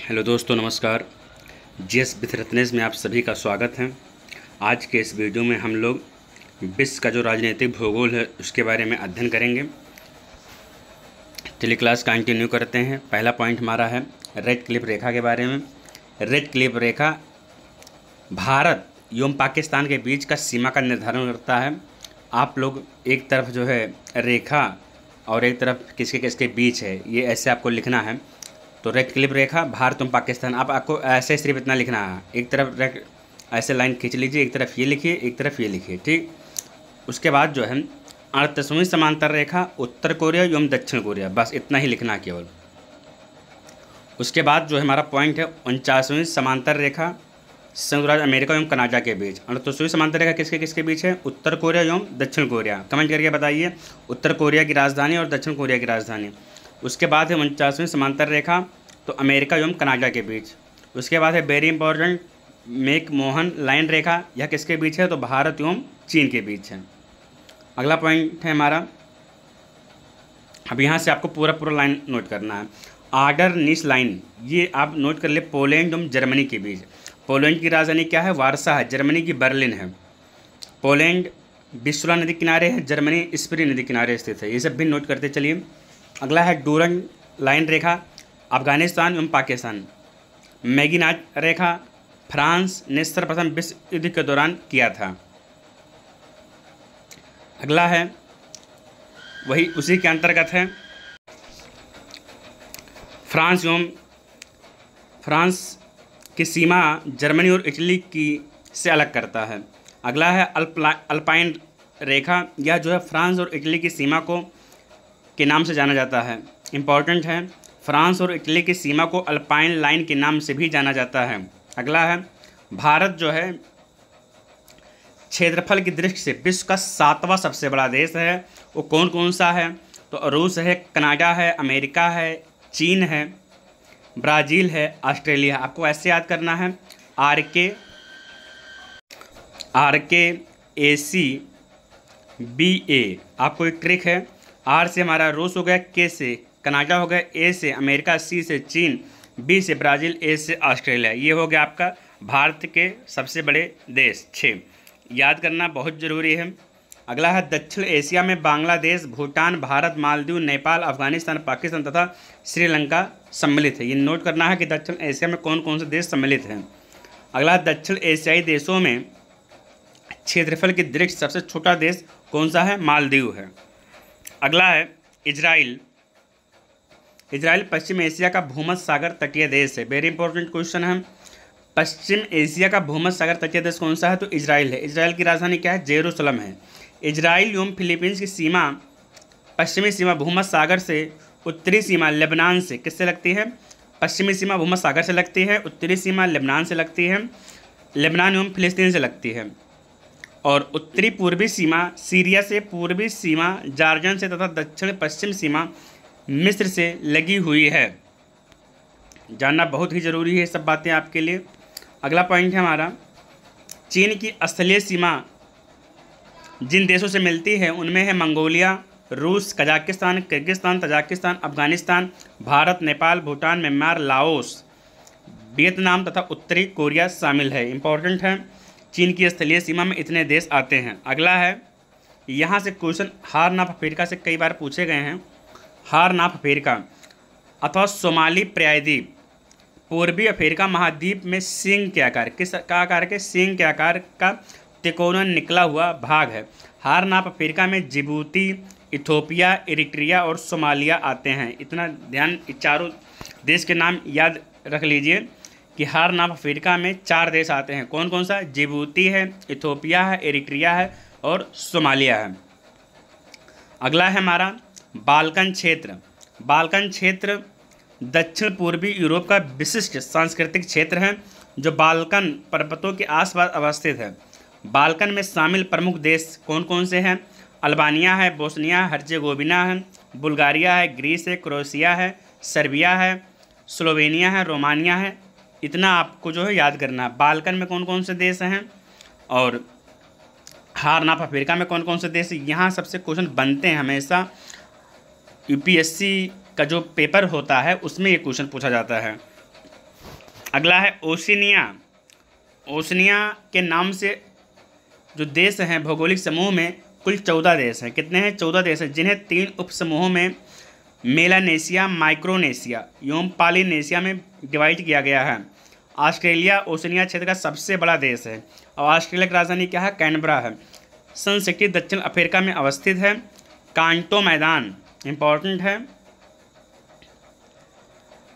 Hello दोस्तों, नमस्कार। GS with Ratnesh में आप सभी का स्वागत है। आज के इस वीडियो में हम लोग विश्व का जो राजनीतिक भूगोल है उसके बारे में अध्ययन करेंगे। चलिए क्लास कंटिन्यू करते हैं। पहला पॉइंट हमारा है रेड क्लिफ रेखा के बारे में। रेड क्लिफ रेखा भारत एवं पाकिस्तान के बीच का सीमा का निर्धारण करता है। आप लोग एक तरफ जो है रेखा और एक तरफ किसके किसके बीच है, ये ऐसे आपको लिखना है। तो रेड क्लिफ रेखा भारत एवं पाकिस्तान, आप आपको ऐसे सिर्फ इतना लिखना है। एक तरफ रेड ऐसे लाइन खींच लीजिए, एक तरफ ये लिखिए, एक तरफ ये लिखिए, ठीक। उसके बाद जो है 38वीं समांतर रेखा उत्तर कोरिया एवं दक्षिण कोरिया, बस इतना ही लिखना है केवल। उसके बाद जो है हमारा पॉइंट है 49वीं समांतर रेखा संयुक्त राज्य अमेरिका एवं कनाडा के बीच। 38वीं समांतर रेखा किसके किसके बीच है? उत्तर कोरिया एवं दक्षिण कोरिया। कमेंट करके बताइए उत्तर कोरिया की राजधानी और दक्षिण कोरिया की राजधानी। उसके बाद है 49वीं समांतर रेखा तो अमेरिका एवं कनाडा के बीच। उसके बाद है वेरी इंपॉर्टेंट मैक-मोहन लाइन रेखा, यह किसके बीच है? तो भारत एवं चीन के बीच है। अगला पॉइंट है हमारा, अब यहाँ से आपको पूरा लाइन नोट करना है। आर्डर नीस लाइन, ये आप नोट कर ले, पोलैंड एवं जर्मनी के बीच। पोलैंड की राजधानी क्या है? वारसा है। जर्मनी की बर्लिन है। पोलैंड विस्ला नदी किनारे है, जर्मनी स्प्री नदी किनारे स्थित है। ये सब भी नोट करते चलिए। अगला है डूरंग लाइन रेखा, अफगानिस्तान एवं पाकिस्तान। मैगिनाच रेखा फ्रांस ने सर्वप्रथम विश्व युद्ध के दौरान किया था। अगला है वही उसी के अंतर्गत है, फ्रांस की सीमा जर्मनी और इटली की से अलग करता है। अगला है अल्पाइन रेखा, यह जो है फ्रांस और इटली की सीमा को के नाम से जाना जाता है। इम्पॉर्टेंट है, फ्रांस और इटली की सीमा को अल्पाइन लाइन के नाम से भी जाना जाता है। अगला है भारत जो है क्षेत्रफल की दृष्टि से विश्व का 7वां सबसे बड़ा देश है। वो कौन कौन सा है? तो रूस है, कनाडा है, अमेरिका है, चीन है, ब्राज़ील है, ऑस्ट्रेलिया। आपको ऐसे याद करना है, RKACBA। आपको एक ट्रिक है, आर से हमारा रूस हो गया, के से कनाडा हो गया, ए से अमेरिका, सी से चीन, बी से ब्राज़ील, ए से ऑस्ट्रेलिया। ये हो गया आपका भारत के सबसे बड़े देश 6। याद करना बहुत ज़रूरी है। अगला है दक्षिण एशिया में बांग्लादेश, भूटान, भारत, मालदीव, नेपाल, अफगानिस्तान, पाकिस्तान तथा श्रीलंका सम्मिलित है। ये नोट करना है कि दक्षिण एशिया में कौन कौन से देश सम्मिलित हैं। अगला दक्षिण एशियाई देशों में क्षेत्रफल की दृष्टि सबसे छोटा देश कौन सा है? मालदीव है। अगला है इजराइल। इजराइल पश्चिम एशिया का भूमध्य सागर तटीय देश है। वेरी इंपॉर्टेंट क्वेश्चन है, पश्चिम एशिया का भूमध्य सागर तटीय देश कौन सा है? तो इजराइल है। इजराइल की राजधानी क्या है? जेरूसलम है। इजराइल एवं फिलीपींस की सीमा, पश्चिमी सीमा भूमध्य सागर से, उत्तरी सीमा लेबनान से किससे लगती है? पश्चिमी सीमा भूमध्य सागर से लगती है, उत्तरी सीमा लेबनान से लगती है, लेबनान एवं फिलिस्तीन से लगती है, और उत्तरी पूर्वी सीमा सीरिया से, पूर्वी सीमा जॉर्डन से तथा दक्षिण पश्चिम सीमा मिस्र से लगी हुई है। जानना बहुत ही ज़रूरी है सब बातें आपके लिए। अगला पॉइंट है हमारा, चीन की स्थलीय सीमा जिन देशों से मिलती है उनमें है मंगोलिया, रूस, Kazakhstan, Kyrgyzstan, Tajikistan, Afghanistan, Bharat, Nepal, Bhutan, Myanmar, Laos, Vietnam तथा उत्तरी कोरिया शामिल है। इम्पॉर्टेंट है, चीन की स्थलीय सीमा में इतने देश आते हैं। अगला है, यहाँ से क्वेश्चन हार्न ऑफ अफ्रीका से कई बार पूछे गए हैं। हार्न ऑफ अफ्रीका अथवा सोमाली प्रायद्वीप पूर्वी अफ्रीका महाद्वीप में सींग के आकार, किस का आकार के? सींग के आकार का त्रिकोणीय निकला हुआ भाग है। हार्न ऑफ अफ्रीका में जिबूती, इथोपिया, इरिट्रिया और सोमालिया आते हैं। इतना ध्यान, चारों देश के नाम याद रख लीजिए कि हार्न ऑफ अफ्रीका में 4 देश आते हैं। कौन कौन सा? जिबूती है, इथोपिया है, इरिट्रिया है और सोमालिया है। अगला है हमारा बाल्कन क्षेत्र। बाल्कन क्षेत्र दक्षिण पूर्वी यूरोप का विशिष्ट सांस्कृतिक क्षेत्र है जो बाल्कन पर्वतों के आसपास अवस्थित है। बाल्कन में शामिल प्रमुख देश कौन कौन से हैं? अल्बानिया है, बोस्निया, हर्जेगोविना है, बुल्गारिया है, ग्रीस है, क्रोएशिया है, सर्बिया है, स्लोवेनिया है, रोमानिया है। इतना आपको जो है याद करना है। बाल्कन में कौन कौन से देश हैं और हार्न ऑफ अफ्रीका में कौन कौन से देश। यहाँ सबसे क्वेश्चन बनते हैं हमेशा। यूपीएससी का जो पेपर होता है उसमें ये क्वेश्चन पूछा जाता है। अगला है ओशिनिया। ओशिनिया के नाम से जो देश हैं भौगोलिक समूह में कुल 14 देश हैं। कितने हैं? 14 देश हैं, जिन्हें 3 उपसमूहों में मेलानेशिया, माइक्रोनेशिया एवं पॉलिनेशिया में डिवाइड किया गया है। ऑस्ट्रेलिया ओशिनिया क्षेत्र का सबसे बड़ा देश है और ऑस्ट्रेलिया की राजधानी क्या है? कैनबरा है। सन सिटी दक्षिण अफ्रीका में अवस्थित है। कांटो मैदान इंपॉर्टेंट है।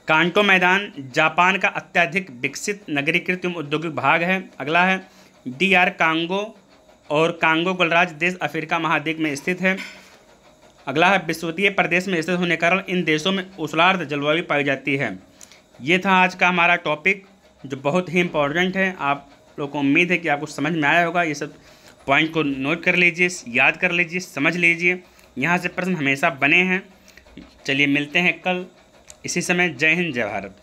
कांटो मैदान जापान का अत्यधिक विकसित नगरीकृत एवं औद्योगिक भाग है। अगला है DR कांगो और कांगो गणराज्य देश अफ्रीका महाद्वीप में स्थित है। अगला है विषुवतीय प्रदेश में स्थित होने के कारण इन देशों में उष्णार्द्र जलवायु पाई जाती है। ये था आज का हमारा टॉपिक जो बहुत ही इम्पोर्टेंट है। आप लोगों को उम्मीद है कि आपको समझ में आया होगा। ये सब पॉइंट को नोट कर लीजिए, याद कर लीजिए, समझ लीजिए। यहाँ से प्रश्न हमेशा बने हैं। चलिए मिलते हैं कल इसी समय। जय हिंद, जय भारत।